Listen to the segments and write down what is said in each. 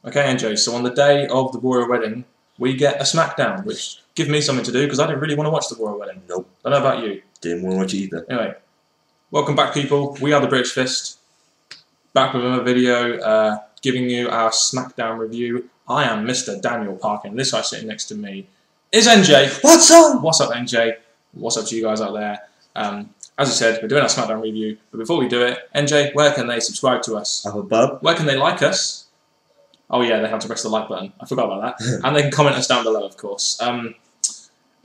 Okay, NJ, so on the day of the royal wedding, we get a Smackdown, which give me something to do because I didn't really want to watch the royal wedding. Nope. I don't know about you. Didn't want to watch it either. Anyway, welcome back, people. We are the British Fist. Back with another video, giving you our Smackdown review. I am Mr. Daniel Parker, and this guy sitting next to me is NJ. What's up? What's up, NJ? What's up to you guys out there? As I said, we're doing our Smackdown review, but before we do it, NJ, where can they subscribe to us? Up above. Where can they like us? Oh yeah, they have to press the like button. I forgot about that. And they can comment us down below, of course.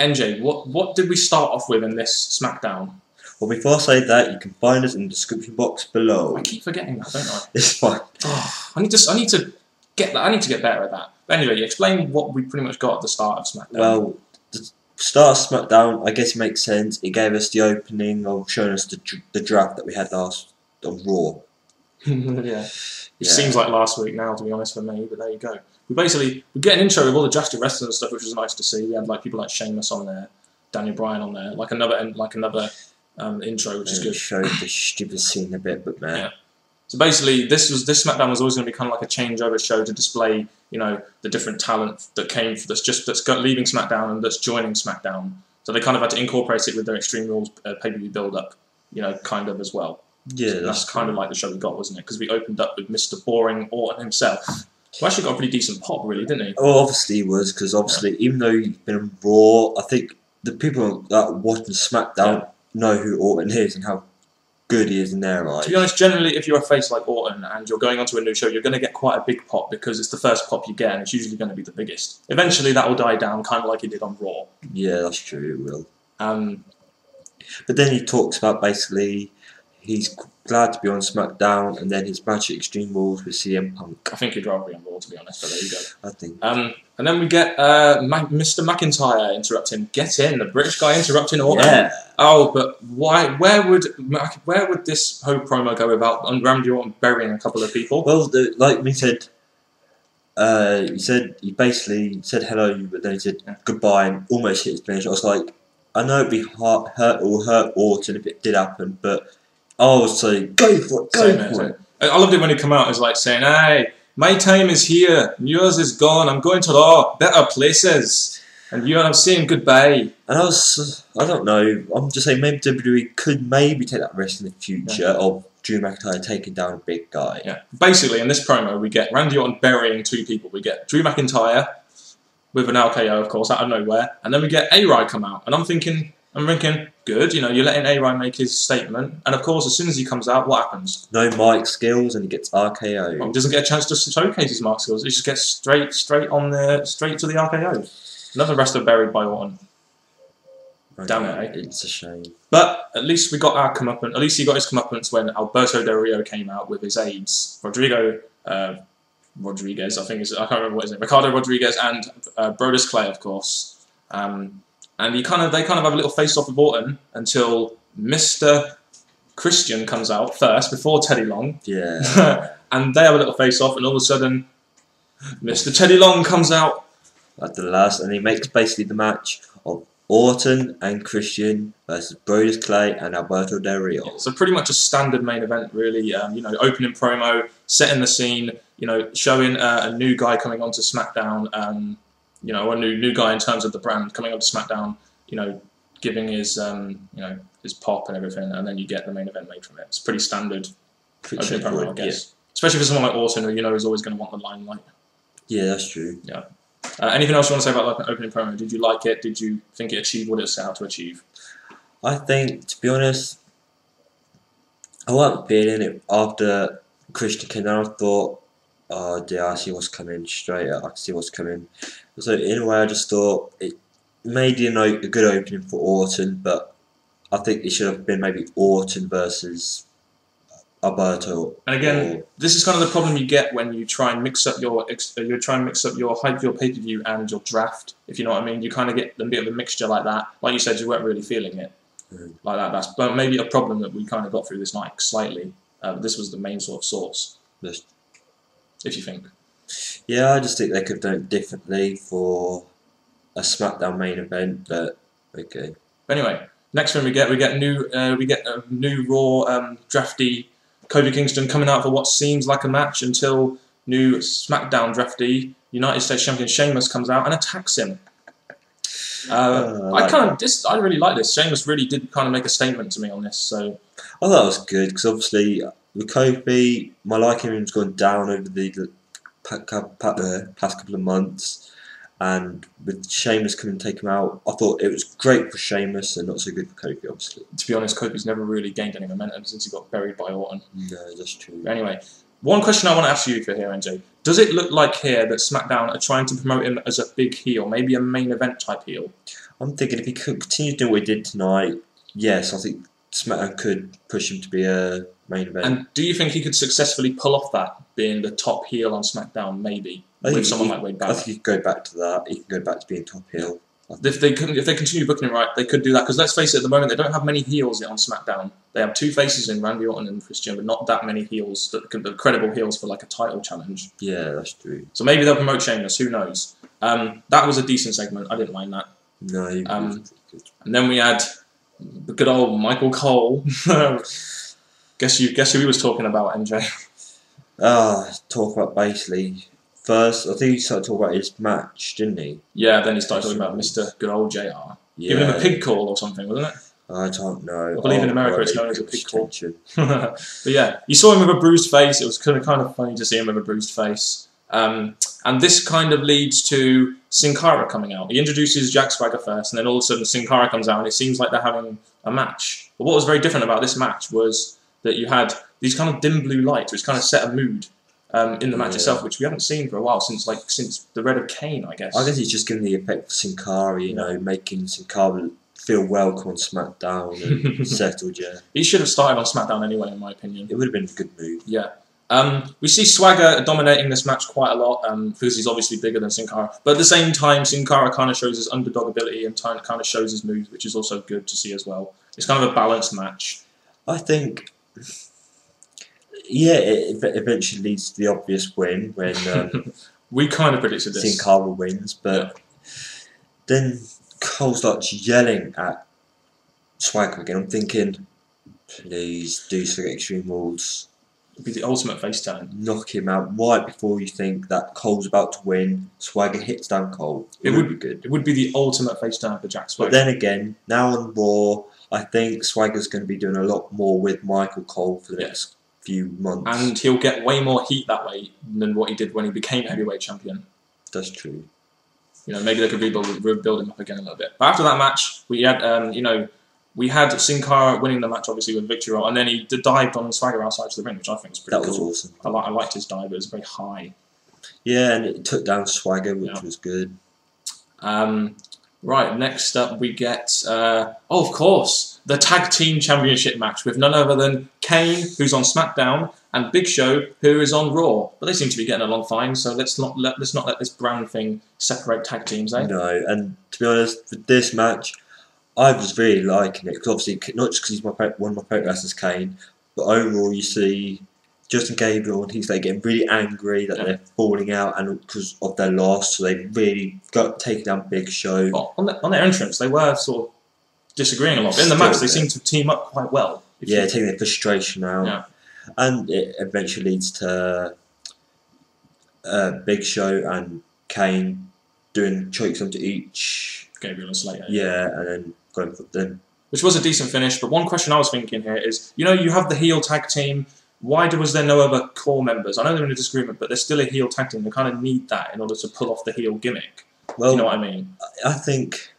NJ, what did we start off with in this Smackdown? Well, before I say that, you can find us in the description box below. I keep forgetting that, don't I? It's fine. Oh, I need to get that. I need to get better at that. But anyway, explain what we pretty much got at the start of Smackdown. Well, the start of Smackdown, I guess it makes sense. It gave us the opening of showing us the draft that we had last on Raw. Yeah. It seems like last week now, to be honest, for me, but there you go. We get an intro with all the drafted wrestlers and stuff, which was nice to see. We had like people like Sheamus on there, Daniel Bryan on there, like another intro, which is good. Showed the stupid scene a bit, but man. Yeah. So basically, this Smackdown was always going to be kind of like a changeover show to display, you know, the different talent that came that's leaving SmackDown and that's joining SmackDown. So they kind of had to incorporate it with their Extreme Rules pay-per-view build-up, you know, kind of as well. Yeah, so that's kind of like the show we got, wasn't it? Because we opened up with Mr. Boring Orton himself, who actually got a pretty decent pop, really, didn't he? Well, obviously he was, because obviously, even though he's been on Raw, I think the people that watching SmackDown know who Orton is and how good he is in their eyes. To be honest, generally, if you're a face like Orton and you're going onto a new show, you're going to get quite a big pop because it's the first pop you get, and it's usually going to be the biggest. Eventually, that will die down, kind of like it did on Raw. Yeah, that's true, it will. But then he talks about basically he's glad to be on SmackDown, and then his match at Extreme Rules with CM Punk. I think he'd rather be on Raw, to be honest, but there you go. I think. And then we get Mr. McIntyre interrupting. Get in, the British guy interrupting Orton. Yeah. Oh, but why? Where would this whole promo go about Randy Orton burying a couple of people? Well, like we said, he basically said hello, but then he said goodbye and almost hit his finish. I was like, I know it'd be hurt Orton if it did happen, but I would say go for it, go for it. I loved it when he come out. It was like saying, "Hey, my time is here, and yours is gone. I'm going to better places, and I'm saying goodbye." And I don't know. I'm just saying maybe WWE could maybe take that risk in the future of Drew McIntyre taking down a big guy. Yeah. Basically, in this promo, we get Randy Orton burying two people. We get Drew McIntyre with an RKO, of course, out of nowhere, and then we get A-Rod come out, and I'm thinking, good, you know, you're letting A-Rod make his statement, and of course, as soon as he comes out, what happens? No mic skills, and he gets RKO. Well, he doesn't get a chance to showcase his mic skills. He just gets straight to the RKO. Another wrestler buried by Orton. Damn it, eh? It's a shame. But at least we got our comeuppance. At least he got his comeuppance when Alberto Del Rio came out with his aides. Rodriguez, I can't remember what his name. Ricardo Rodriguez and Brodus Clay, of course. And they kind of have a little face-off with Orton until Mr. Christian comes out first before Teddy Long. Yeah. And they have a little face-off, and all of a sudden, Mr. Teddy Long comes out at the last, and he makes basically the match of Orton and Christian versus Brodus Clay and Alberto Del Rio. Yeah, so pretty much a standard main event, really. You know, opening promo, setting the scene. You know, showing a new guy coming onto SmackDown. You know, a new guy in terms of the brand coming onto SmackDown. You know, giving his his pop and everything, and then you get the main event made from it. It's pretty standard opening promo, I guess. Yeah. Especially for someone like Orton, who you know is always going to want the limelight. Yeah, that's true. Yeah. Anything else you want to say about like, opening promo? Did you like it? Did you think it achieved what it set out to achieve? I think, to be honest, I wasn't feeling it after Christian came down. I thought, oh dear, I see what's coming straight up. I can see what's coming. So in a way, I just thought it made a good opening for Orton, but I think it should have been maybe Orton versus Alberto. And again, this is kind of the problem you get when you try and mix up your hype, your pay-per-view and your draft. If you know what I mean, you kind of get a bit of a mixture like that. Like you said, you weren't really feeling it like that. That's maybe a problem that we kind of got through this night slightly. This was the main sort of source. If you think. Yeah, I just think they could have done it differently for a SmackDown main event, but okay. Anyway, next thing we get a new Raw drafty Kofi Kingston coming out for what seems like a match until new SmackDown draftee, United States Champion Sheamus, comes out and attacks him. I really like this. Sheamus really did kind of make a statement to me on this. So I thought it was good because obviously with Kofi, my liking of him's gone down over the past couple of months, and with Sheamus coming and take him out, I thought it was great for Sheamus and not so good for Kofi, obviously. To be honest, Kofi's never really gained any momentum since he got buried by Orton. No, that's true. But anyway, one question I want to ask you for here, NJ. Does it look like here that SmackDown are trying to promote him as a big heel, maybe a main event type heel? I'm thinking if he could continue doing what he did tonight, yes, I think SmackDown could push him to be a main event. And do you think he could successfully pull off that, being the top heel on SmackDown, maybe, with someone like Wade Barrett? I think he could go back to that. He can go back to being top heel. If they continue booking him right, they could do that. Because let's face it, at the moment they don't have many heels yet on SmackDown. They have two faces in Randy Orton and Christian, but not that many heels, that credible heels for like a title challenge. Yeah, that's true. So maybe they'll promote Sheamus. Who knows? That was a decent segment. I didn't mind that. No, he was good. And then we had the good old Michael Cole. Guess who he was talking about, MJ? Talk about basically. First, I think he started talking about his match, didn't he? Yeah, then he started talking about Mr. Good Old JR. Yeah. Giving him a pig call or something, wasn't it? I don't know. I believe in America it's known as a pig call. Tension. But yeah, you saw him with a bruised face. It was kind of funny to see him with a bruised face. And this kind of leads to Sin Cara coming out. He introduces Jack Swagger first, and then all of a sudden Sin Cara comes out, and it seems like they're having a match. But what was very different about this match was that you had these kind of dim blue lights, which kind of set a mood in the match itself, which we haven't seen for a while, since the Red of Kane, I guess. I guess he's just giving the effect for Sin Cara, you know, making Sin Cara feel welcome on SmackDown and settled, yeah. He should have started on SmackDown anyway, in my opinion. It would have been a good move. Yeah. We see Swagger dominating this match quite a lot because he's obviously bigger than Sin Cara. But at the same time, Sin Cara kind of shows his underdog ability and kind of shows his moves, which is also good to see as well. It's kind of a balanced match. I think, yeah, it eventually leads to the obvious win when we kind of predicted this. Sin Cara wins, but then Cole starts yelling at Swagger again. I'm thinking, please do something Extreme Rules. It'd be the ultimate face turn. Knock him out right before you think that Cole's about to win. Swagger hits down Cole. It would be good. It would be the ultimate face turn for Jack Swagger. But then again, now on Raw, I think Swagger's going to be doing a lot more with Michael Cole for the next few months. And he'll get way more heat that way than what he did when he became heavyweight champion. That's true. You know, maybe they could rebuild him up again a little bit. But after that match, we had, we had Sin Cara winning the match, obviously, with victory roll, and then he dived on Swagger outside to the ring, which I think was pretty cool. That was awesome. I liked his dive, it was very high. Yeah, and it took down Swagger, which was good. Right, next up we get, of course, the Tag Team Championship match with none other than Kane, who's on SmackDown, and Big Show, who is on Raw. But they seem to be getting along fine, so let's not let this brand thing separate tag teams, eh? No, and to be honest, for this match, I was really liking it, because obviously, not just because he's one of my favourite wrestlers, Kane, but overall you see Justin Gabriel and he's getting really angry that they're falling out and because of their loss, so they really got taken down Big Show. Well, on their entrance, they were sort of disagreeing a lot, but in the match they seem to team up quite well. Taking their frustration out. Yeah. And it eventually leads to Big Show and Kane doing chokes onto each. Gabriel and Slater. Yeah, and then going for them. Which was a decent finish, but one question I was thinking here is, you have the heel tag team. Why was there no other core members? I know they're in a disagreement, but they're still a heel tag team. They kind of need that in order to pull off the heel gimmick. Well, you know what I mean? I think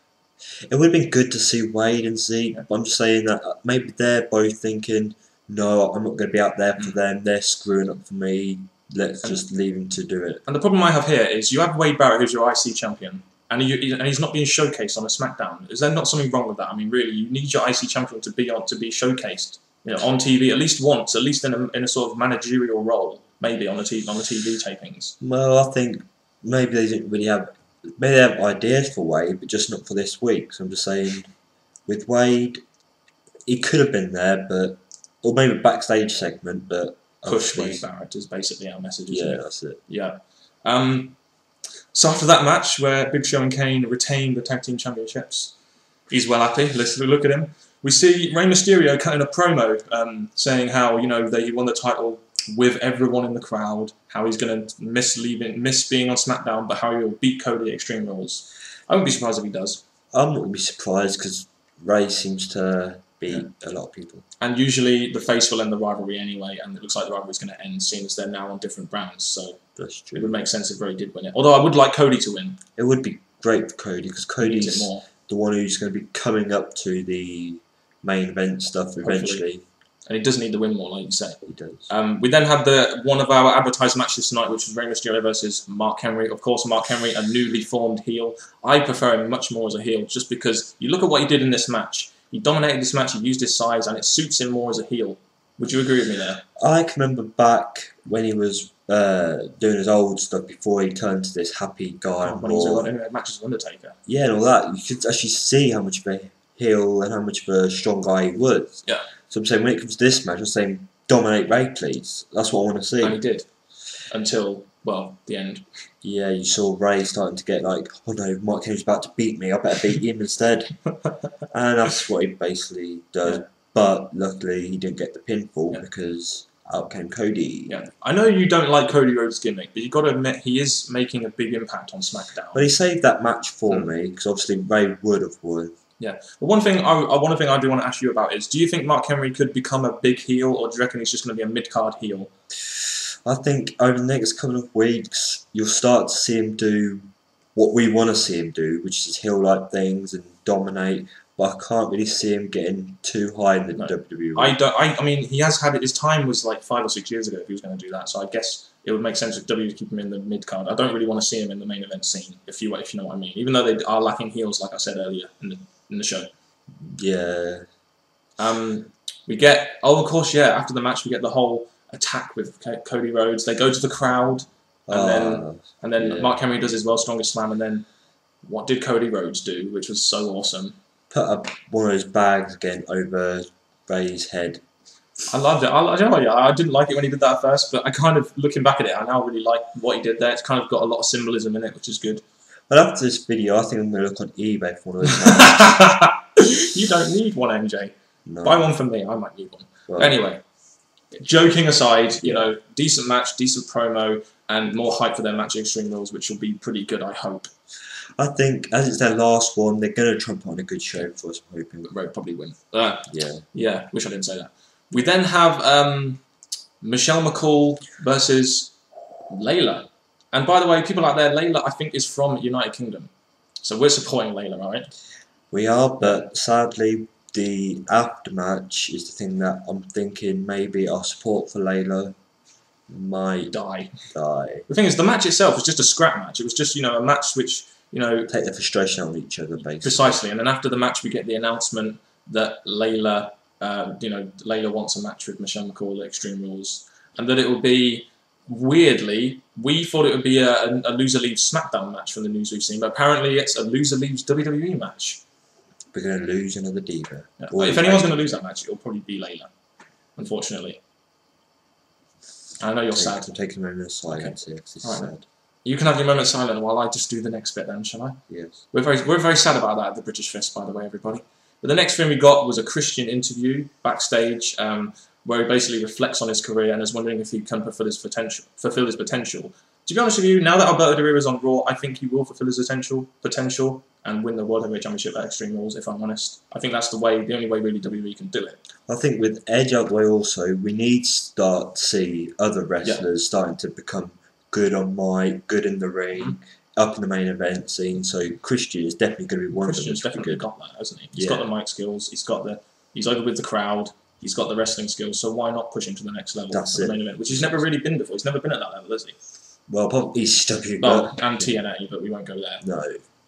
it would have been good to see Wade and Zeke, but I'm just saying that maybe they're both thinking, no, I'm not going to be out there for them. They're screwing up for me. Let's just leave him to do it. And the problem I have here is you have Wade Barrett, who's your IC champion, and he's not being showcased on a SmackDown. Is there not something wrong with that? I mean, really, you need your IC champion to be showcased, on TV at least once, at least in a sort of managerial role, maybe on the TV tapings. Well, I think maybe they didn't really have. Maybe they have ideas for Wade, but just not for this week. So I'm just saying, with Wade, he could have been there, or maybe a backstage segment, but push Wade Barrett is basically our message. Yeah, that's it. Yeah. So after that match, where Big Show and Kane retain the tag team championships, he's well happy. Let's look at him. We see Rey Mysterio cutting a promo saying how he won the title with everyone in the crowd, how he's going to miss being on SmackDown, but how he'll beat Cody at Extreme Rules. I wouldn't be surprised if he does. I'm not going to be surprised because Ray seems to beat a lot of people. And usually the face will end the rivalry anyway, and it looks like the rivalry's going to end, seeing as they're now on different brands. So that's true. It would make sense if Ray did win it. Although I would like Cody to win. It would be great for Cody because Cody's the one who's going to be coming up to the main event stuff eventually. And he does need the win more, like you say. He does. We then had one of our advertised matches tonight, which was Rey Mysterio versus Mark Henry. Of course, Mark Henry, a newly formed heel. I prefer him much more as a heel, just because you look at what he did in this match. He dominated this match, he used his size, and it suits him more as a heel. Would you agree with me there? I can remember back when he was doing his old stuff before he turned to this happy guy. When he was in matches with Undertaker. Yeah, and all that. You could actually see how much of a heel and how much of a strong guy he was. Yeah. So I'm saying when it comes to this match, I'm saying dominate Ray, please. That's what I want to see. And he did. Until, well, the end. Yeah, you saw Ray starting to get like, oh no, Mark Henry's about to beat me, I better beat him instead. And that's what he basically does. Yeah. But luckily he didn't get the pinfall because out came Cody. Yeah, I know you don't like Cody Rhodes' gimmick, but you've got to admit he is making a big impact on SmackDown. But he saved that match for me because obviously Ray would have won. Yeah, but one thing I do want to ask you about is, do you think Mark Henry could become a big heel, or do you reckon he's just going to be a mid-card heel? I think over the next couple of weeks, you'll start to see him do what we want to see him do, which is heel-like things and dominate. But I can't really see him getting too high in the WWE. I mean, he has had it. His time was like 5 or 6 years ago if he was going to do that. So I guess it would make sense if WWE to keep him in the mid card. I don't really want to see him in the main event scene, if you know what I mean. Even though they are lacking heels, like I said earlier in the show. Yeah. We get of course, yeah. After the match, we get the whole attack with Cody Rhodes. They go to the crowd, and then Mark Henry does his world's strongest slam, and then what did Cody Rhodes do, which was so awesome? Put up one of those bags again over Ray's head. I loved it. I didn't like it when he did that at first, but I kind of, looking back at it, I now really like what he did there. It's kind of got a lot of symbolism in it, which is good. But after this video, I think I'm going to look on eBay for one of those. You don't need one, MJ. No. Buy one from me. I might need one. Well, anyway, joking aside, decent match, decent promo, and more hype for their match at Extreme Rules, which will be pretty good, I hope. I think, as it's their last one, they're going to try and put on a good show for us, I'm hoping. But Ray probably win. Yeah, wish I didn't say that. We then have Michelle McCool versus Layla. And by the way, people out there, Layla, I think, is from United Kingdom. So we're supporting Layla, right? We are, but sadly, the aftermatch is the thing that I'm thinking maybe our support for Layla might die. The thing is, the match itself was just a scrap match. It was just, a match which, take the frustration out of each other, basically. Precisely. And then after the match, we get the announcement that Layla, Layla wants a match with Michelle McCool at Extreme Rules. And that it will be, weirdly, we thought it would be a loser leaves SmackDown match from the news we've seen, but apparently it's a loser leaves WWE match. We're going to lose another diva. Yeah. If anyone's going to lose that match, it'll probably be Layla, unfortunately. I know you're sad. I'm taking a moment of silence here because it's sad. You can have your moment of silence while I just do the next bit then, shall I? Yes. We're very sad about that at the British Fest, by the way, everybody. But the next thing we got was a Christian interview backstage, where he basically reflects on his career and is wondering if he can fulfill his potential. To be honest with you, now that Alberto Del Rio is on Raw, I think he will fulfill his potential and win the World Heavyweight Championship at Extreme Rules, if I'm honest. I think that's the only way really WWE can do it. I think with Edge out the way also, we need to start to see other wrestlers starting to become good on mic, good in the ring, up in the main event scene. So Christian is definitely going to be one of them. Christian's definitely got that, hasn't he? He's got the mic skills, he's over with the crowd, he's got the wrestling skills, so why not push him to the next level of the main event, which he's never really been before. He's never been at that level, has he? Well, probably ECW. And TNA, but we won't go there. No.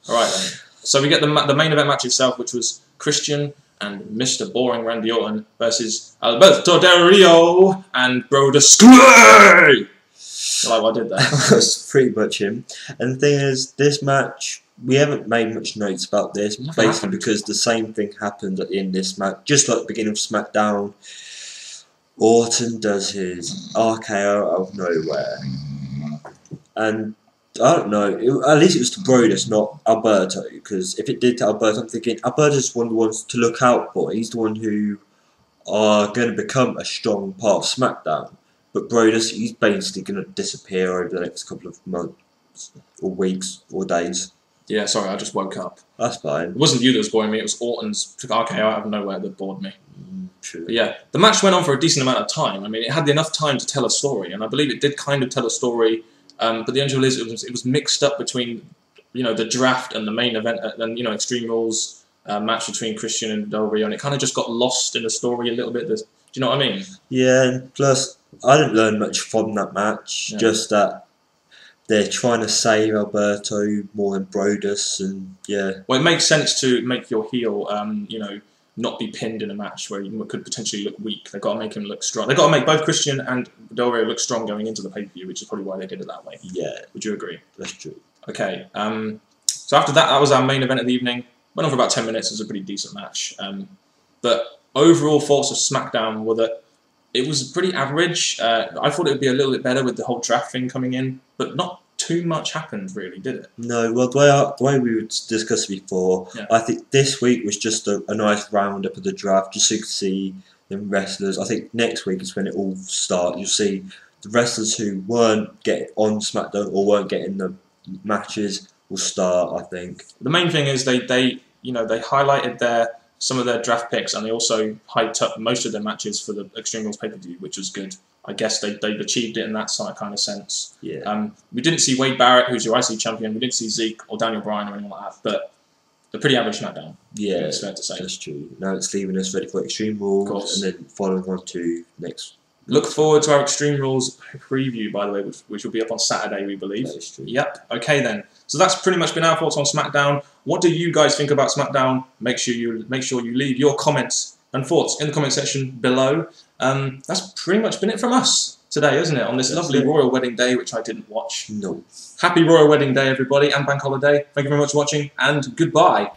Alright then. So we get the main event match itself, which was Christian and Mr. Boring Randy Orton versus Alberto Del Rio and Brodus Clay! I like what I did there. That's pretty much him. And the thing is, this match, we haven't made much notes about this, basically because the same thing happened at the end of this match. Just like the beginning of SmackDown, Orton does his RKO out of nowhere. And I don't know, at least it was to Brodus, not Alberto, because if it did to Alberto, I'm thinking Alberto's one of the ones to look out for. He's the one who are going to become a strong part of SmackDown. But Brodus, he's basically going to disappear over the next couple of months, or weeks, or days. Yeah, sorry, I just woke up. That's fine. It wasn't you that was boring me, it was Orton's RKO out of nowhere that bored me. True. But yeah, the match went on for a decent amount of time. I mean, it had enough time to tell a story, and I believe it did kind of tell a story, but the unusual is it was mixed up between, you know, the draft and the main event, and, you know, Extreme Rules match between Christian and Del Rio, and it kind of just got lost in the story a little bit. Do you know what I mean? Yeah, and plus, I didn't learn much from that match, just that they're trying to save Alberto more than Brodus, and yeah. Well, it makes sense to make your heel, you know, not be pinned in a match where you could potentially look weak. They've got to make him look strong. They've got to make both Christian and Del Rio look strong going into the pay-per-view, which is probably why they did it that way. Yeah. Would you agree? That's true. Okay. So after that, that was our main event of the evening. Went on for about 10 minutes. It was a pretty decent match. But overall thoughts of SmackDown were that it was pretty average. I thought it would be a little bit better with the whole draft thing coming in, but not too much happened, really, did it? No, well, the way we discussed before, I think this week was just a nice roundup of the draft, just so you could see the wrestlers. I think next week is when it all starts. You'll see the wrestlers who weren't getting on SmackDown or weren't getting the matches will start, I think. The main thing is they highlighted some of their draft picks, and they also hyped up most of their matches for the Extreme Rules pay-per-view, which was good. I guess they've achieved it in that kind of sense. Yeah. We didn't see Wade Barrett, who's your IC champion. We didn't see Zeke or Daniel Bryan or anyone like that. But a pretty average SmackDown. Yeah, it's fair to say. That's true. Now it's leaving us ready for Extreme Rules, and then following on to next. Look forward to our Extreme Rules preview, by the way, which will be up on Saturday, we believe. That is true. Yep. Okay then. So that's pretty much been our thoughts on SmackDown. What do you guys think about SmackDown? Make sure you leave your comments and thoughts in the comment section below. That's pretty much been it from us today, isn't it? On this lovely Royal Wedding Day, which I didn't watch. No. Happy Royal Wedding Day, everybody, and Bank Holiday. Thank you very much for watching, and goodbye.